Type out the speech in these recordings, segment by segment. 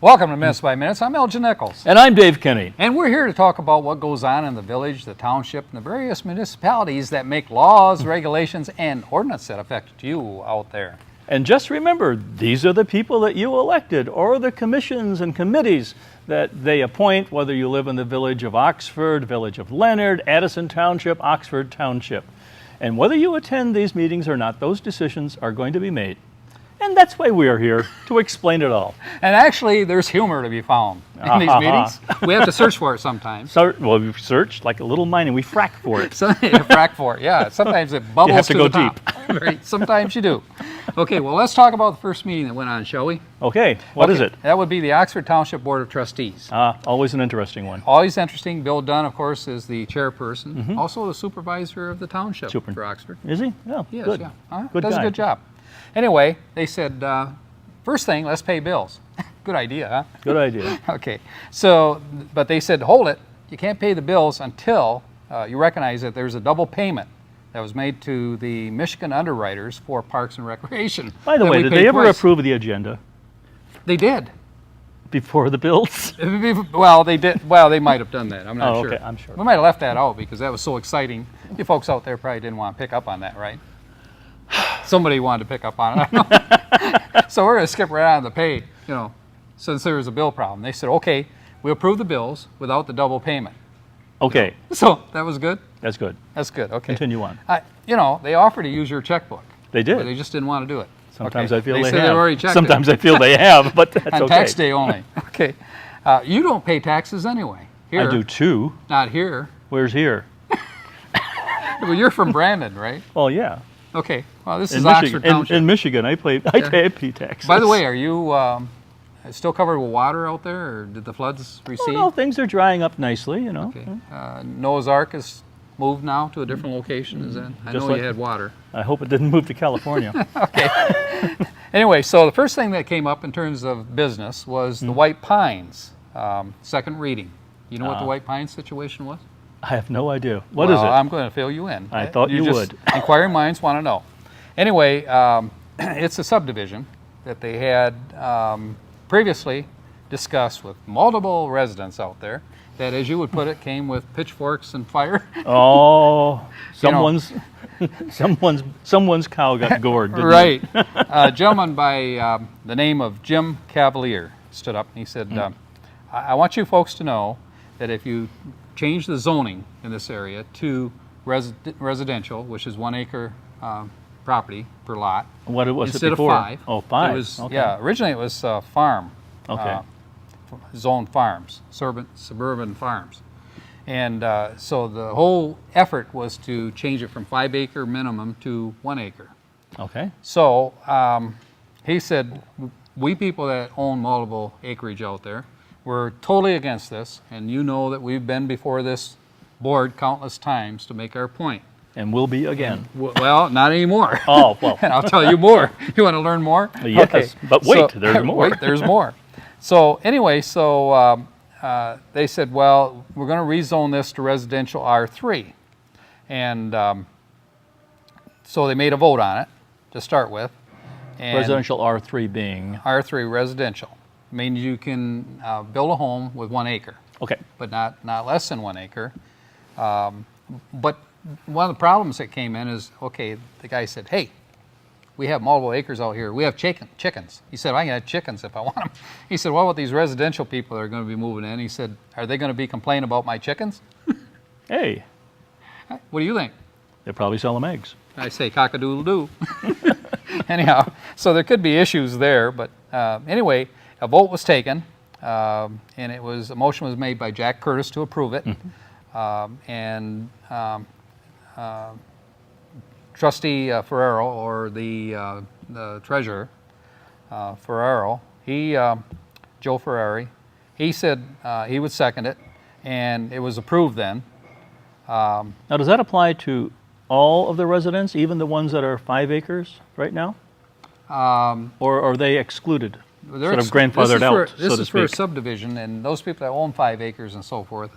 Welcome to Minutes by Minutes. I'm Elgin Nichols. And I'm Dave Kenny. And we're here to talk about what goes on in the village, the township, and the various municipalities that make laws, regulations, and ordinance that affect you out there. And just remember, these are the people that you elected, or the commissions and committees that they appoint, whether you live in the village of Oxford, village of Leonard, Addison Township, Oxford Township. And whether you attend these meetings or not, those decisions are going to be made. And that's why we are here, to explain it all. And actually, there's humor to be found in these meetings. We have to search for it sometimes. So, well, we search like a little mine and we frack for it. Frack for it, yeah. Sometimes it bubbles You have to go the top. Right. Sometimes you do. Okay, well, let's talk about the first meeting that went on, shall we? Okay, what is it? That would be the Oxford Township Board of Trustees. Always an interesting one. Always interesting. Bill Dunn, of course, is the chairperson, also the supervisor of the township for Oxford. Is he? Yeah, Yes, good. yeah. Good Does guy. a good job. Anyway, they said, first thing, let's pay bills. Good idea, huh? Good idea. Okay, so, but they said, hold it, you can't pay the bills until you recognize that there's a double payment that was made to the Michigan underwriters for Parks and Recreation. By the that way, we did paid they ever twice. approve the agenda They did. before the bills? Well, they did. Well, they might have done that. I'm not Oh, sure. okay, I'm sure. We might have left that out because that was so exciting. You folks out there probably didn't want to pick up on that, right? Somebody wanted to pick up on it. So we're going to skip right on the pay, since there was a bill problem. They said, okay, we approve the bills without the double payment. Okay, So that was good? that's good. That's good, okay. Continue on. They offered to use your checkbook. They did. But they just didn't want to do it. Sometimes Okay. I feel they they said have. They already checked Sometimes it. I feel they have, but that's On okay. tax day only. Okay. You don't pay taxes anyway. Here, I do too. Not here. Where's here? Well, you're from Brandon, right? Well, yeah. Okay. Well, this is In Oxford Michigan. Township. In Michigan, I pay taxes. By the way, are you still covered with water out there, or did the floods recede? no, things are drying up nicely, Okay. Noah's Ark is moved now to a different location, is that? I Just know like- you had water. I hope it didn't move to California. Anyway, so the first thing that came up in terms of business was the White Pines, second reading. You know what the White Pines situation was? I have no idea. What is Well, it? I'm going to fill you in. I thought you just- would. Inquiring minds want to know. Anyway, it's a subdivision that they had previously discussed with multiple residents out there that, as you would put it, came with pitchforks and fire. Oh, You know. someone's cow got gored, didn't Right. A gentleman by the name of Jim Cavalier stood up and he said, I want you folks to know that if you change the zoning in this area to residential, which is 1 acre property per lot, What was instead it before? of 5. Oh, 5. It was, okay. Yeah, originally it was farm. Okay. Zone farms, suburban farms. And so the whole effort was to change it from 5 acre minimum to 1 acre. Okay. So he said, we people that own multiple acreage out there, we're totally against this, and you know that we've been before this board countless times to make our point. And will be again. Well, not anymore. Oh, well. And I'll tell you more. You want to learn more? Yes, but wait, there's more. Wait, there's more. So anyway, they said, well, we're going to rezone this to residential R3. And so they made a vote on it to start with. And Residential R3 being. R3 residential means you can build a home with 1 acre, Okay. but not less than 1 acre. But one of the problems that came in is, okay, the guy said, hey, we have multiple acres out here. We have chickens. He said, I can have chickens if I want them. He said, what about these residential people that are going to be moving in? He said, are they going to be complaining about my chickens? Hey, What do you think? they probably sell them eggs. I say cock-a-doodle-doo. Anyhow, so there could be issues there, but anyway, a vote was taken, and a motion was made by Jack Curtis to approve it, and Trustee Ferraro, or the treasurer, Ferraro, Joe Ferrari, he said he would second it, and it was approved then. Now, does that apply to all of the residents, even the ones that are 5 acres right now? Or are they excluded? Sort of grandfathered out, so to This is for a speak. subdivision, and those people that own 5 acres and so forth.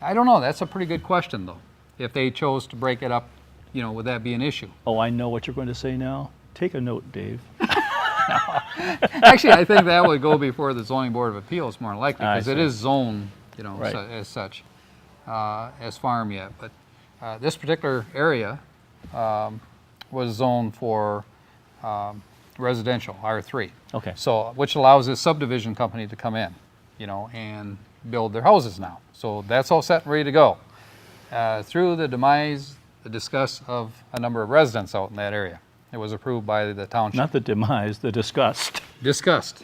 I don't know. That's a pretty good question, though. If they chose to break it up, would that be an issue? Oh, I know what you're going to say now. Take a note, Dave. Actually, I think that would go before the zoning board of appeals more than likely, I because it see. is zoned, Right. as such, as farm yet. But this particular area was zoned for residential, R3. Okay. So, which allows this subdivision company to come in, and build their houses now. So that's all set and ready to go. Through the disgust of a number of residents out in that area. It was approved by the township. Not the demise, the disgust. Disgust.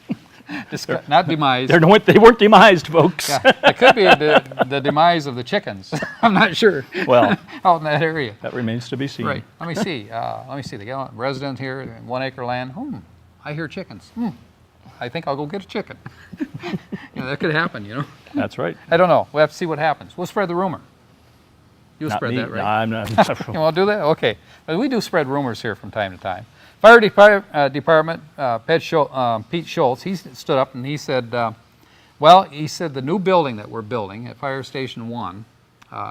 Not demise. They weren't demised, folks. Yeah, it could be the demise of the chickens. I'm not sure. Well, Out in that area. that remains to be seen. Right. Let me see. They got a resident here, 1 acre land. I hear chickens. I think I'll go get a chicken. That could happen, That's right. I don't know. We'll have to see what happens. We'll spread the rumor. You'll Not spread me. that, right? No, I'm not. You want to do that? Okay. But we do spread rumors here from time to time. Fire Department, Pete Schultz, he stood up and he said, he said the new building that we're building at Fire Station 1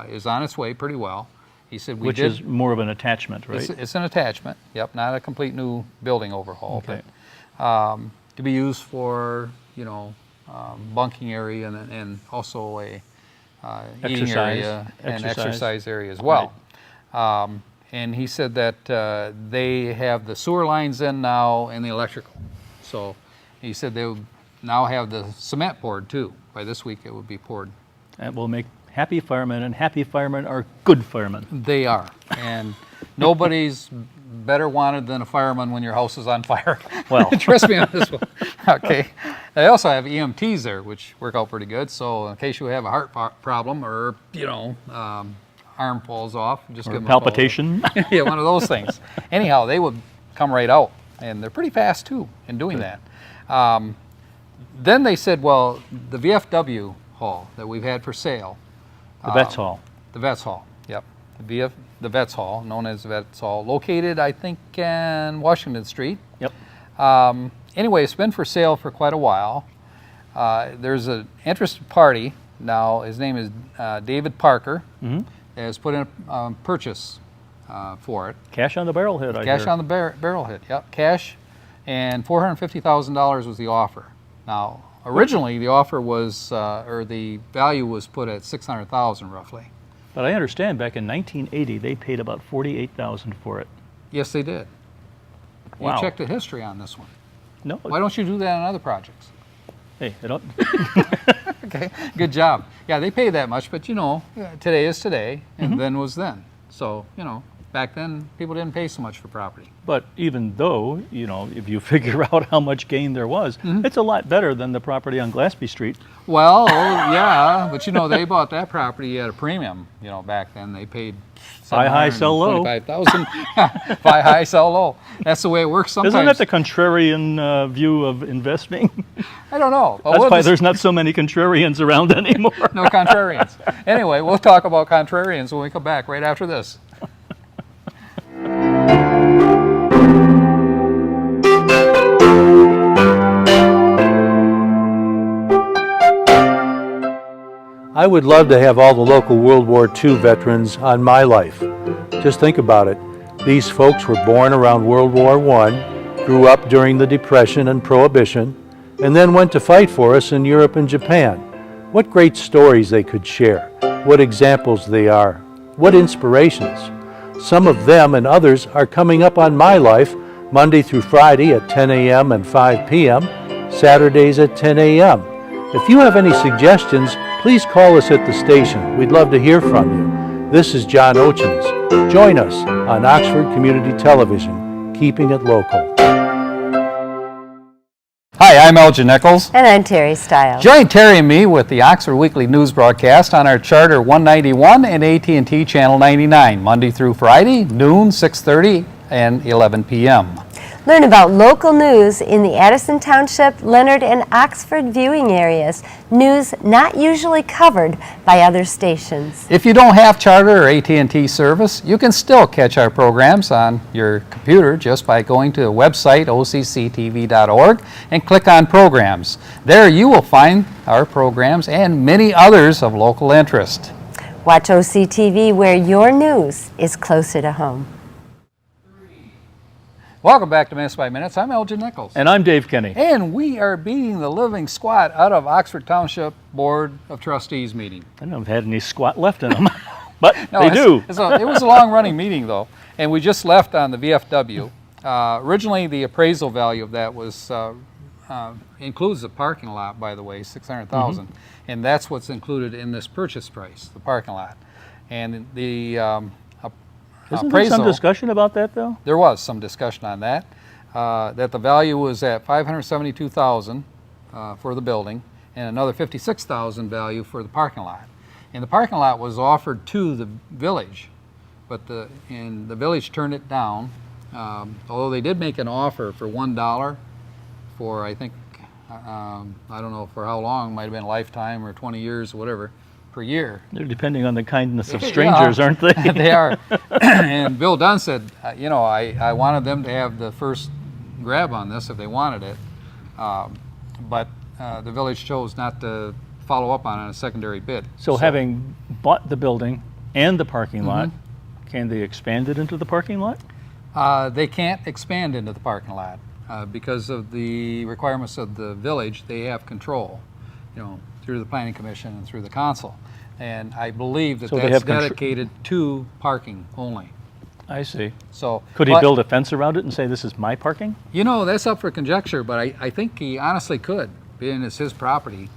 is on its way pretty well. He said Which is more of an attachment, right? It's an attachment, yep, not a complete new building overhaul. Okay. But, to be used for, bunking area and also a eating area and exercise area as well. And he said that they have the sewer lines in now and the electrical. So he said they would now have the cement poured too. By this week it would be poured. That will make happy firemen, and happy firemen are good firemen. They are. And nobody's better wanted than a fireman when your house is on fire. Well. Trust me on this one. Okay. They also have EMTs there, which work out pretty good. So in case you have a heart problem or, arm falls off, just Or give them a call. palpitation. Yeah, one of those things. Anyhow, they would come right out, and they're pretty fast too in doing that. Then they said, well, the VFW hall that we've had for sale, The Vets Hall. the Vets Hall, yep, the Vets Hall, known as Vets Hall, located, I think, in Washington Street. Yep. Anyway, it's been for sale for quite a while. There's an interested party now. His name is David Parker. Has put in a purchase for it. Cash on the barrelhead, I Cash hear. on the barrel hit, yep, cash, and $450,000 was the offer. Now, originally the offer was, or the value was put at $600,000 roughly. But I understand back in 1980, they paid about $48,000 for it. Yes, they did. Wow. You checked the history on this one. No. Why don't you do that on other projects? Hey, I don't. Okay, good job. Yeah, they pay that much, but today is today, and then was then. So, back then, people didn't pay so much for property. But even though, if you figure out how much gain there was, it's a lot better than the property on Glaspie Street. Well, yeah, but they bought that property at a premium, back then. They paid Buy high, sell low. $25,000. Buy high, sell low. That's the way it works sometimes. Isn't that the contrarian view of investing? I don't know. That's why there's not so many contrarians around anymore. No contrarians. Anyway, we'll talk about contrarians when we come back right after this. I would love to have all the local World War II veterans on my life. Just think about it. These folks were born around World War I, grew up during the Depression and Prohibition, and then went to fight for us in Europe and Japan. What great stories they could share. What examples they are. What inspirations. Some of them and others are coming up on my life Monday through Friday at 10 a.m. and 5 p.m., Saturdays at 10 a.m. If you have any suggestions, please call us at the station. We'd love to hear from you. This is John Ochins. Join us on Oxford Community Television, keeping it local. Hi, I'm Elgin Nichols. And I'm Terry Stiles. Join Terry and me with the Oxford Weekly News broadcast on our Charter 191 and AT&T Channel 99, Monday through Friday, noon, 6:30, and 11 p.m. Learn about local news in the Addison Township, Leonard, and Oxford viewing areas. News not usually covered by other stations. If you don't have Charter or AT&T service, you can still catch our programs on your computer just by going to the website occtv.org and click on Programs. There you will find our programs and many others of local interest. Watch OCTV where your news is closer to home. Welcome back to Minutes by Minutes. I'm Elgin Nichols. And I'm Dave Kenny. And we are beating the living squat out of Oxford Township Board of Trustees meeting. I don't have any squat left in them, but No, they it's- do. it was a long-running meeting, though, and we just left on the VFW. Originally, the appraisal value of that was includes the parking lot, by the way, $600,000, and that's what's included in this purchase price, the parking lot. And the Isn't there appraisal. some discussion about that, though? There was some discussion on that. That the value was at $572,000 for the building, and another $56,000 value for the parking lot. And the parking lot was offered to the village, but the village turned it down. Although they did make an offer for $1 for, I think, I don't know for how long, might have been a lifetime or 20 years or whatever, per year. They're depending on the kindness of strangers, aren't they? They are. And Bill Dunn said, I wanted them to have the first grab on this if they wanted it. But the village chose not to follow up on a secondary bid. So having bought the building and the parking lot, can they expand it into the parking lot? They can't expand into the parking lot because of the requirements of the village. They have control, through the planning commission and through the council. And I believe that So they that's have dedicated to parking only. I see. So Could he but- build a fence around it and say, this is my parking? That's up for conjecture, but I think he honestly could, being it's his property.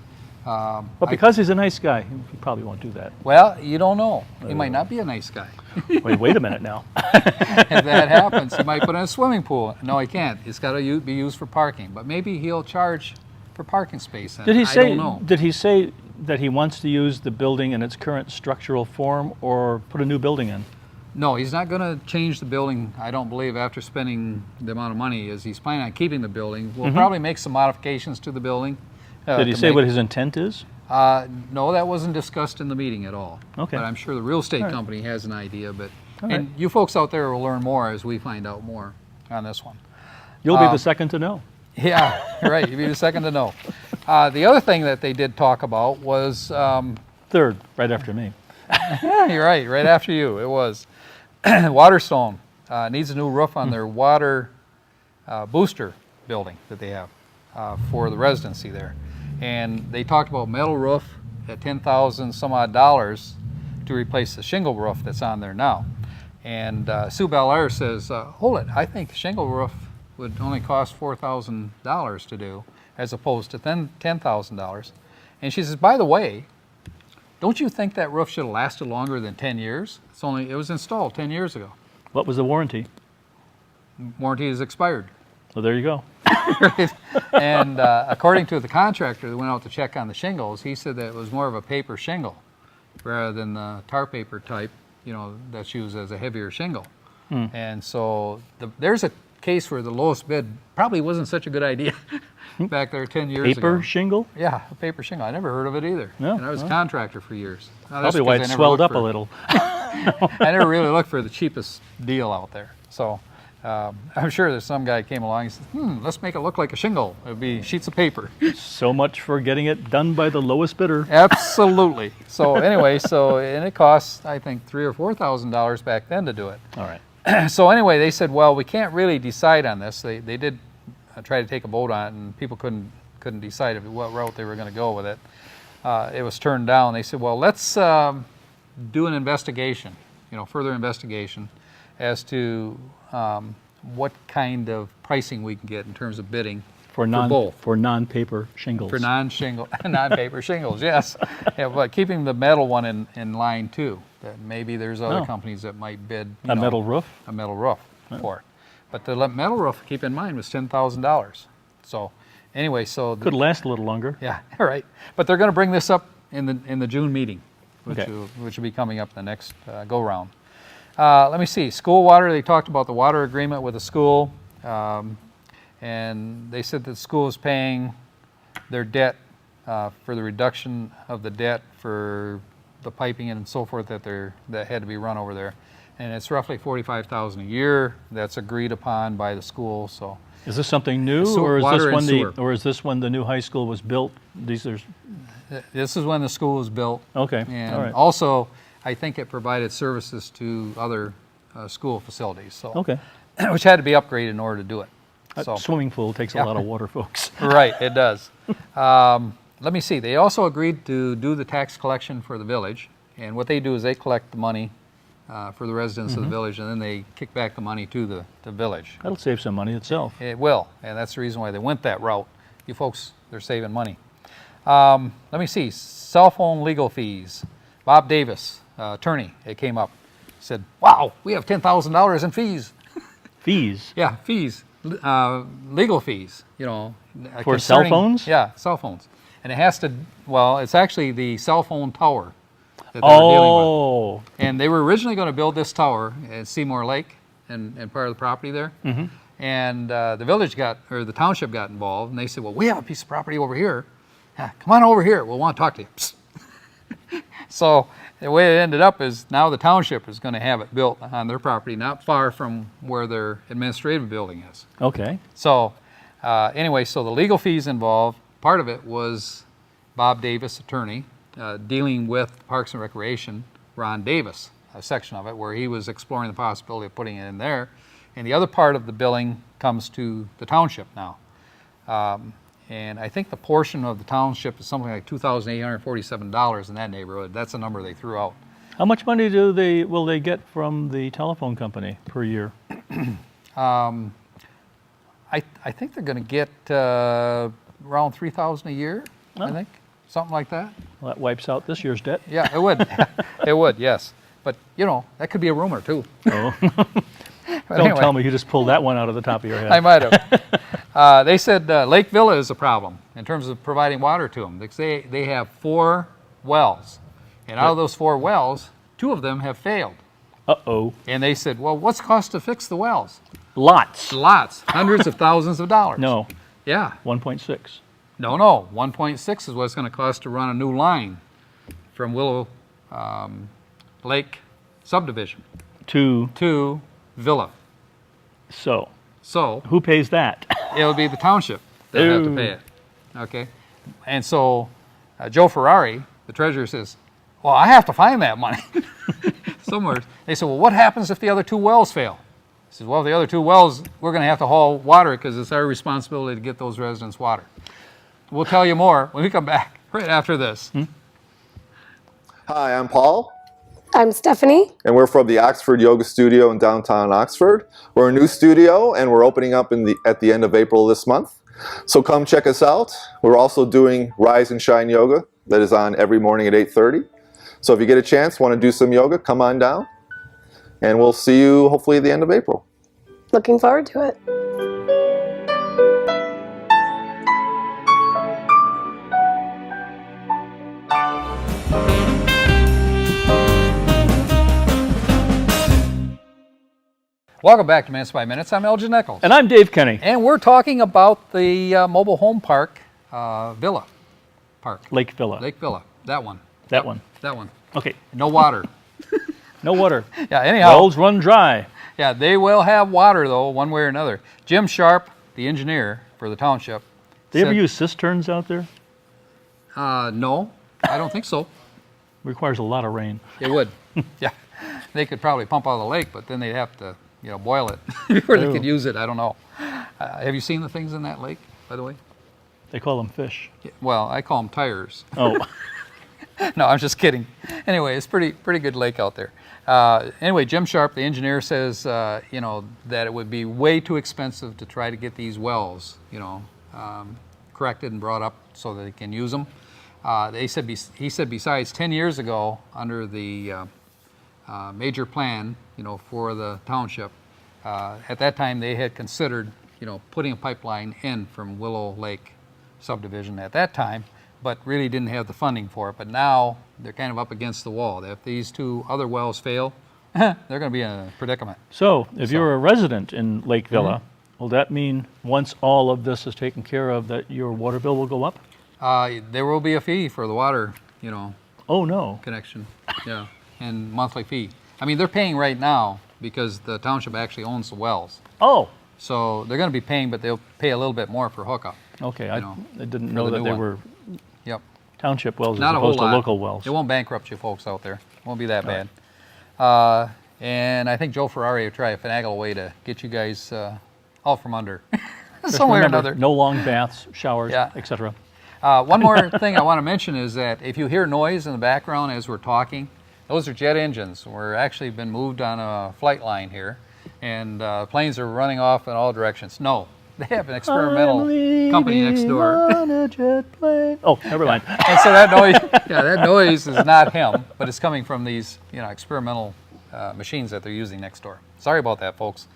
But because he's a nice guy, he probably won't do that. Well, you don't know. He might not be a nice guy. Wait a minute now. If that happens, he might put in a swimming pool. No, he can't. It's got to be used for parking. But maybe he'll charge for parking space. Did he I say? don't know. Did he say that he wants to use the building in its current structural form, or put a new building in? No, he's not going to change the building, I don't believe, after spending the amount of money. Is he's planning on keeping the building. We'll probably make some modifications to the building. Did he to say make- what his intent is? No, that wasn't discussed in the meeting at all. Okay. But I'm sure the real estate All right. company has an idea. But All and you folks out there will learn more as we find out more on this one. You'll be the second to know. Yeah, right. You'd be the second to know. The other thing that they did talk about was, Third, right after me. you're right, right after you, it was, Waterstone needs a new roof on their water booster building that they have for the residency there. And they talked about metal roof at $10,000 some odd dollars to replace the shingle roof that's on there now. And Sue Belair says, hold it, I think the shingle roof would only cost $4,000 to do as opposed to $10,000. And she says, by the way, don't you think that roof should have lasted longer than 10 years? It was installed 10 years ago. What was the warranty? Warranty is expired. So there you go. And according to the contractor that went out to check on the shingles, he said that it was more of a paper shingle rather than the tar paper type, that's used as a heavier shingle. And so there's a case where the lowest bid probably wasn't such a good idea back there 10 years ago. Paper shingle? Yeah, a paper shingle. I never heard of it either. No, And I was a contractor for years. Now, that's Probably why because it I never swelled looked up a for- little. I never really looked for the cheapest deal out there. So I'm sure there's some guy came along and said, let's make it look like a shingle. It would be sheets of paper. So much for getting it done by the lowest bidder. Absolutely. So anyway, and it cost, I think, $3,000 or $4,000 back then to do it. All right. So anyway, they said, well, we can't really decide on this. They did try to take a vote on it, and people couldn't decide what route they were going to go with it. It was turned down. They said, well, let's do an investigation, further investigation as to what kind of pricing we can get in terms of bidding For both. for non-paper shingles. For non-paper shingles, yes. Yeah, but keeping the metal one in line too. That maybe there's other Oh. companies that might bid A metal roof? a metal roof for it. But the metal roof, keep in mind, was $10,000. So anyway, Could last a little longer. yeah, all right. But they're going to bring this up in the June meeting, which Okay. will be coming up the next go round. Let me see. School water. They talked about the water agreement with the school, and they said that the school is paying their debt for the reduction of the debt for the piping and so forth that had to be run over there, and it's roughly $45,000 a year. That's agreed upon by the school. So Is this something new, Sewer- or is water this and when the new high school was built? These are this is when the school was built. okay. And All right. also, I think it provided services to other school facilities. So Okay. which had to be upgraded in order to do it. So, Swimming pool takes a lot of water, folks. right, it does. Let me see. They also agreed to do the tax collection for the village, and what they do is they collect the money for the residents of the village, and then they kick back the money to the village. That'll save some money itself. It will, and that's the reason why they went that route. You folks, they're saving money. Let me see. Cell phone legal fees. Bob Davis, attorney, it came up, said, "Wow, we have $10,000 in fees." Fees. Yeah, fees, legal fees. For cell phones? Yeah, cell phones, and it has to. Well, it's actually the cell phone tower that they were dealing with. And they were originally going to build this tower at Seymour Lake and part of the property there. And the the township got involved, and they said, "Well, we have a piece of property over here. Yeah, come on over here. We'll want to talk to you." So the way it ended up is now the township is going to have it built on their property, not far from where their administrative building is. Okay. So anyway, so the legal fees involved, part of it was Bob Davis, attorney, dealing with Parks and Recreation, Ron Davis, a section of it where he was exploring the possibility of putting it in there. And the other part of the billing comes to the township now. And I think the portion of the township is something like $2,847 in that neighborhood. That's the number they threw out. How much money will they get from the telephone company per year? I think they're going to get around $3,000 a year. I think something like that. Well, that wipes out this year's debt. Yeah, it would. It would, yes. But that could be a rumor too. Oh. But Don't anyway, tell me you just pulled that one out of the top of your head. I might have. They said Lake Villa is a problem in terms of providing water to them. They have 4 wells, and out of those 4 wells, 2 of them have failed. Uh-oh. And they said, "Well, what's the cost to fix the wells?" Lots. Lots, hundreds of thousands of dollars. No, Yeah. 1.6. No. 1.6 is what it's going to cost to run a new line from Willow Lake subdivision to Villa. So, So who pays that? it'll be the township that have to pay it. Okay. And so Joe Ferrari, the treasurer, says, "Well, I have to find that money somewhere." They said, "Well, what happens if the other 2 wells fail?" He says, "Well, the other 2 wells, we're going to have to haul water because it's our responsibility to get those residents water." We'll tell you more when we come back right after this. Hi, I'm Paul, I'm Stephanie. and we're from the Oxford Yoga Studio in downtown Oxford. We're a new studio, and we're opening up at the end of April this month. So come check us out. We're also doing Rise and Shine Yoga that is on every morning at 8:30. So if you get a chance, want to do some yoga, come on down, and we'll see you hopefully at the end of April. Looking forward to it. Welcome back to Minutes by Minutes. I'm Elgin Nichols. And I'm Dave Kenny. And we're talking about the mobile home park, Villa Park. Lake Villa. Lake Villa. That one. That one. That one. Okay. No water. No water. Yeah, anyhow. Wells run dry. Yeah, they will have water, though, one way or another. Jim Sharp, the engineer for the township. They ever said- use cisterns out there? No, I don't think so. Requires a lot of rain. It would. Yeah. They could probably pump out of the lake, but then they'd have to, boil it before they Ew. could use it. I don't know. Have you seen the things in that lake, by the way? They call them fish. Well, I call them tires. Oh. No, I'm just kidding. Anyway, it's pretty good lake out there. Anyway, Jim Sharp, the engineer, says that it would be way too expensive to try to get these wells, corrected and brought up so that they can use them. He said besides 10 years ago, under the major plan, for the township, at that time they had considered, putting a pipeline in from Willow Lake subdivision at that time, but really didn't have the funding for it. But now they're kind of up against the wall. If these 2 other wells fail, they're going to be in a predicament. So, if you're a resident in Lake Villa, will that mean once all of this is taken care of that your water bill will go up? There will be a fee for the water, Oh, no. connection, yeah, and monthly fee. I mean, they're paying right now because the township actually owns the wells. Oh, So they're going to be paying, but they'll pay a little bit more for hookup. okay. I didn't for know the that new they one. were Yep. township wells Not as a whole opposed to lot. local wells. It won't bankrupt you folks out there. It won't be that All bad. And I think Joe Ferrari will try to finagle a way to get you guys out from under. Just Some way or remember, another. no long baths, showers, Yeah. etc. One more thing I want to mention is that if you hear noise in the background as we're talking, those are jet engines. We're actually been moved on a flight line here, and planes are running off in all directions. No, they have an experimental company next door. On a jet plane. Oh, never mind. And so that noise, that noise is not him, but it's coming from these, experimental machines that they're using next door. Sorry about that, folks.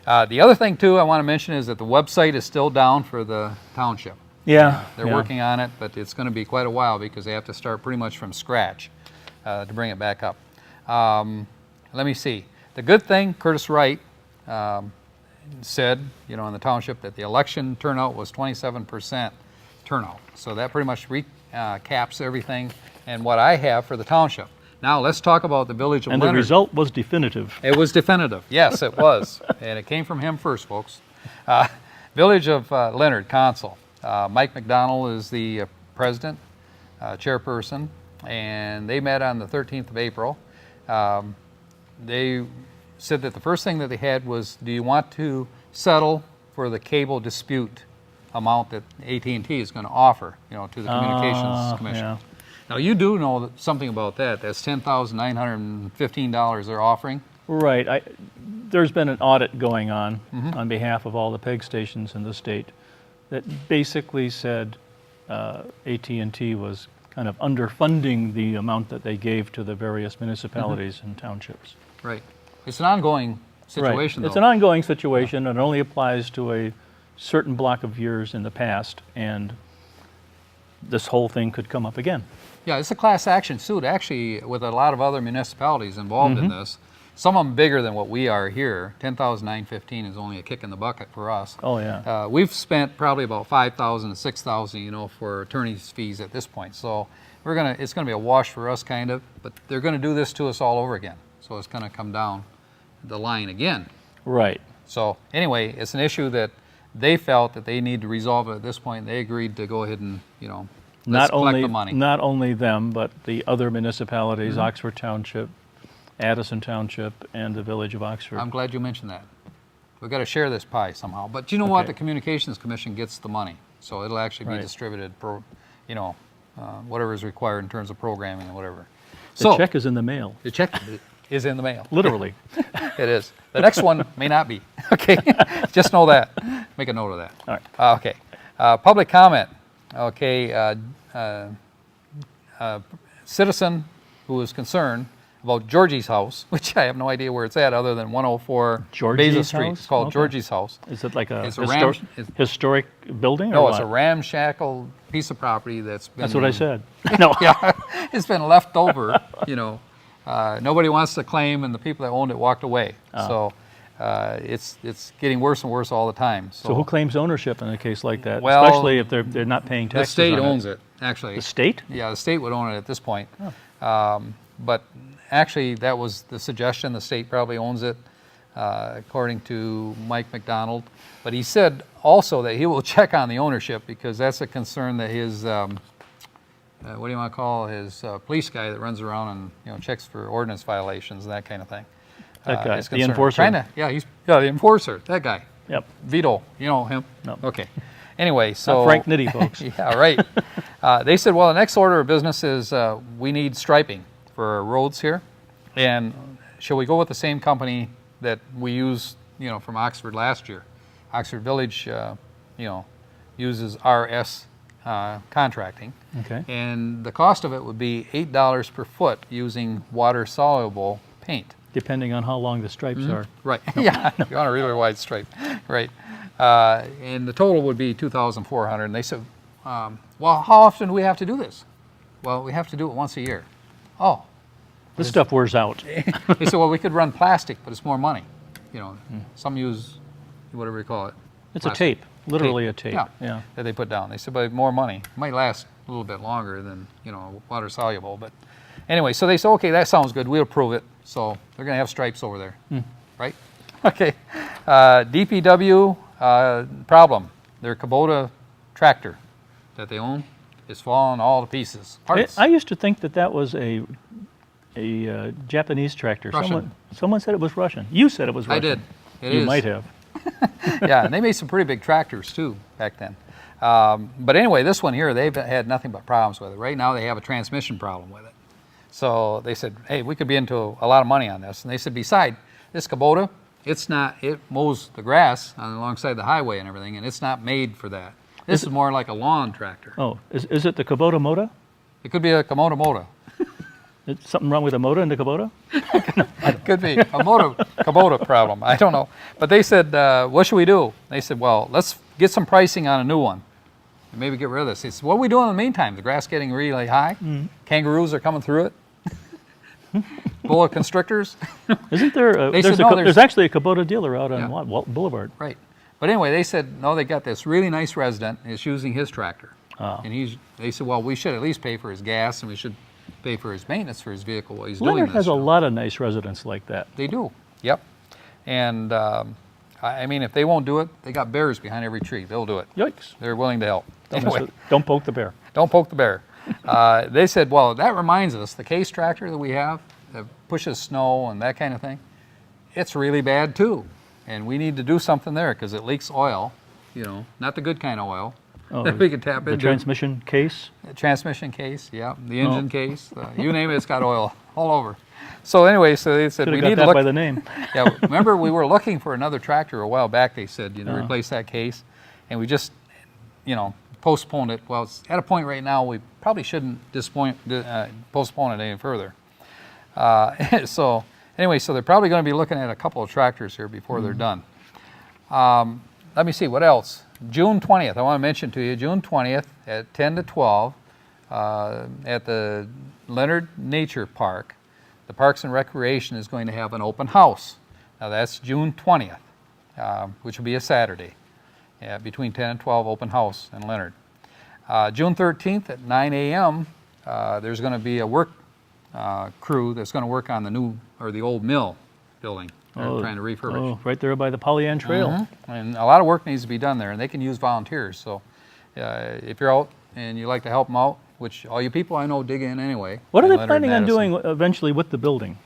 The other thing too I want to mention is that the website is still down for the township. Yeah, They're working on it, but it's going to be quite a while because they have to start pretty much from scratch to bring it back up. Let me see. The good thing, Curtis Wright said, in the township that the election turnout was 27% turnout. So that pretty much recaps everything and what I have for the township. Now let's talk about the village of And Leonard. the result was definitive. It was definitive. Yes, it was. And it came from him first, folks. Village of Leonard Council. Mike McDonald is the president, chairperson, and they met on the 13th of April. They said that the first thing that they had was, do you want to settle for the cable dispute amount that AT&T is going to offer, to the Communications Commission? Yeah. Now, you do know something about that. That's $10,915 they're offering. Right. There's been an audit going on behalf of all the PEG stations in the state that basically said AT&T was kind of underfunding the amount that they gave to the various municipalities and townships. Right. It's an ongoing situation, Right. It's though. an ongoing situation. It only applies to a certain block of years in the past, and this whole thing could come up again. Yeah, it's a class action suit, actually, with a lot of other municipalities involved in this. Some of them bigger than what we are here. $10,915 is only a kick in the bucket for us. Oh, yeah. We've spent probably about $5,000 to $6,000, for attorney's fees at this point. So it's gonna be a wash for us, kind of. But they're gonna do this to us all over again. So it's gonna come down the line again. Right. So anyway, it's an issue that they felt that they need to resolve it at this point. They agreed to go ahead and, let's collect the money. Not only them, but the other municipalities, Oxford Township, Addison Township, and the Village of Oxford. I'm glad you mentioned that. We've got to share this pie somehow. But you know what? Okay. The Communications Commission gets the money. So it'll actually be Right. distributed, whatever is required in terms of programming and whatever. The check is in the mail, The check is in the mail. literally. It is. The next one may not be. Okay, just know that. Make a note of that. All right. Okay. Public comment. Okay. Citizen who is concerned about Georgie's house, which I have no idea where it's at other than 104 Georgie's Beza Street. house? It's called Okay. Georgie's house. Is it like a It's a it's- historic building? No, or it's a what? ramshackle piece of property that's been. That's what I said. No. Yeah, it's been left over, nobody wants to claim, and the people that owned it walked away. So it's getting worse and worse all the time. So who claims ownership in a case like that? Well, Especially if they're not paying the taxes state on owns it, actually. The state? Yeah, the state would own it at this point. But actually, that was the suggestion. The state probably owns it, according to Mike McDonald. But he said also that he will check on the ownership because that's a concern that his, what do you want to call his police guy that runs around and checks for ordinance violations and that kind of thing. That guy, is the concerned. enforcer. The enforcer, that guy. Yep. Vito, you know him? No. Okay. Anyway, so. Not Frank Nitti, folks. Yeah, right. They said, well, the next order of business is we need striping for our roads here. And shall we go with the same company that we used, from Oxford last year? Oxford Village, uses RS Contracting. Okay. And the cost of it would be $8 per foot using water-soluble paint. Depending on how long the stripes are. Right. Yeah. You want a really wide stripe. Right. And the total would be $2,400. And they said, well, how often do we have to do this? Well, we have to do it once a year. Oh. This stuff wears out. They said, well, we could run plastic, but it's more money. Some use whatever you call it. It's a Plastic. tape, literally a tape. Yeah. That they put down. They said, but more money. It might last a little bit longer than water soluble. But anyway, so they said, okay, that sounds good. We'll approve it. So they're going to have stripes over there, right? Okay. DPW problem. Their Kubota tractor that they own is falling all to pieces. Parts. I used to think that was a a Japanese tractor. Russian. Someone said it was Russian. You said it was I Russian. did. It You is. might have. Yeah, and they made some pretty big tractors too back then. But anyway, this one here, they've had nothing but problems with it. Right now, they have a transmission problem with it. So they said, hey, we could be into a lot of money on this. And they said, beside this Kubota, it mows the grass alongside the highway and everything, and it's not made for that. This is more like a lawn tractor. Oh, is it the Kubota Moda? It could be a Komodo Moda. Is something wrong with the Moda and the Kubota? It could be a Kubota problem. I don't know. But they said, what should we do? They said, well, let's get some pricing on a new one. And maybe get rid of this. They said, what are we doing in the meantime? The grass getting really high. Kangaroos are coming through it. Boa constrictors. Isn't there? They There's, said, no, there's actually a Kubota dealer out on Yeah. Walton Boulevard. Right. But anyway, they said, no, they got this really nice resident is using his tractor. Oh. And they said, well, we should at least pay for his gas and we should pay for his maintenance for his vehicle while he's doing Leonard this. has a lot of nice residents like that. They do. Yep. And I mean, if they won't do it, they got bears behind every tree. They'll do it. Yikes! They're willing to help. Don't, mess Anyway, with- don't poke the bear. don't poke the bear. They said, well, that reminds us, the Case tractor that we have that pushes snow and that kind of thing, it's really bad too. And we need to do something there because it leaks oil, not the good kind of oil that we can tap The into. transmission case. The transmission case, yeah, the engine case, you name it, it's got oil all over. So anyway, so they said Could we have got need to that look. by the name. Yeah, remember we were looking for another tractor a while back. They said, replace that case, and we just, postponed it. Well, it's at a point right now we probably shouldn't postpone it any further. So anyway, so they're probably going to be looking at a couple of tractors here before they're done. Let me see what else. June 20th. I want to mention to you June 20th at 10 to 12 at the Leonard Nature Park. The Parks and Recreation is going to have an open house. Now that's June 20th, which will be a Saturday, between 10 and 12 open house in Leonard. June 13th at 9 a.m. There's going to be a work crew that's going to work on the old mill building. They're trying to refurbish. Oh, right there by the Pollyant Trail. And a lot of work needs to be done there, and they can use volunteers. So if you're out and you like to help them out, which all you people I know dig in anyway. What are in they Leonard planning and on Addison. doing eventually with the building?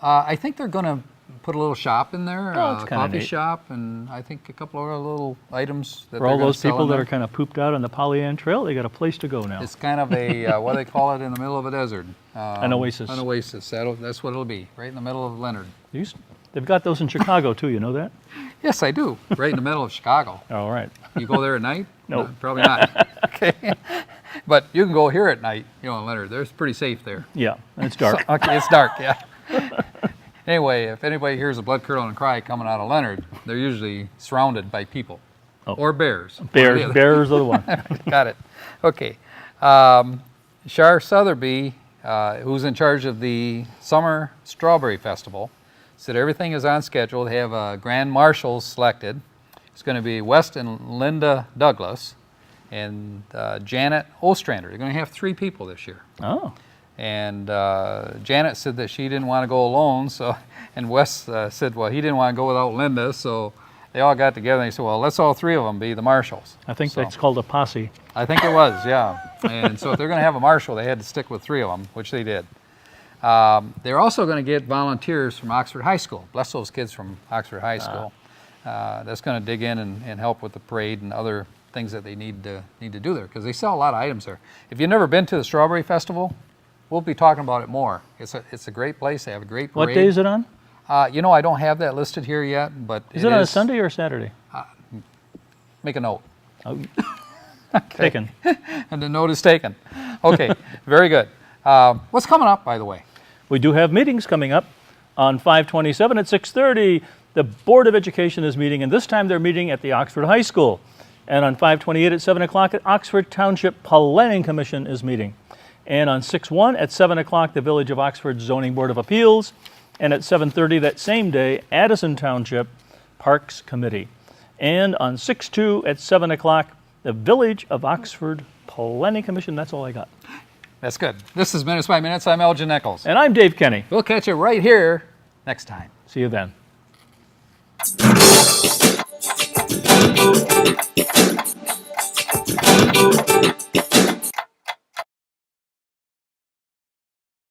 I think they're going to put a little shop in there, Oh, that's a kinda coffee neat. shop, and I think a couple of other little items that For all they're gonna those sell people in that there. are kind of pooped out on the Pollyant Trail, they got a place to go now. It's kind of a, what do they call it in the middle of a desert? An oasis. An oasis. That's what it'll be, right in the middle of Leonard. They've got those in Chicago too, you know that? Yes, I do. Right in the middle of Chicago. All right. You go there at night? No. Probably not. Okay. But you can go here at night, in Leonard. It's pretty safe there. Yeah, and it's dark. Okay, it's dark, yeah. Anyway, if anybody hears a blood curdling cry coming out of Leonard, they're usually surrounded by people. Oh. Or bears. Bears are the one. Got it. Okay. Shar Sotheby, who's in charge of the Summer Strawberry Festival, said everything is on schedule. They have grand marshals selected. It's going to be West and Linda Douglas and Janet Ostrander. They're going to have 3 people this year. Oh. And Janet said that she didn't want to go alone, and Wes said, well, he didn't want to go without Linda, so they all got together and they said, well, let's all 3 of them be the marshals. I think So- that's called a posse. I think it was, yeah. And so if they're going to have a marshal, they had to stick with 3 of them, which they did. They're also going to get volunteers from Oxford High School. Bless those kids from Oxford High School. That's going to dig in and help with the parade and other things that they need to do there, because they sell a lot of items there. If you've never been to the Strawberry Festival, we'll be talking about it more. It's a great place. They have a great parade. What day is it on? I don't have that listed here yet, but Is it on a Sunday or a Saturday? Make a note. Oh. Taken. And the note is taken. Okay, very good. What's coming up, by the way? We do have meetings coming up on 5/27 at 6:30. The Board of Education is meeting, and this time they're meeting at the Oxford High School. And on 5/28 at 7 o'clock, at Oxford Township Planning Commission is meeting. And on 6/1 at 7 o'clock, the Village of Oxford Zoning Board of Appeals. And at 7:30 that same day, Addison Township Parks Committee. And on 6/2 at 7 o'clock, the Village of Oxford Planning Commission. That's all I got. That's good. This is Minutes by Minutes. I'm Elgin Nichols. And I'm Dave Kenny. We'll catch you right here next time. See you then.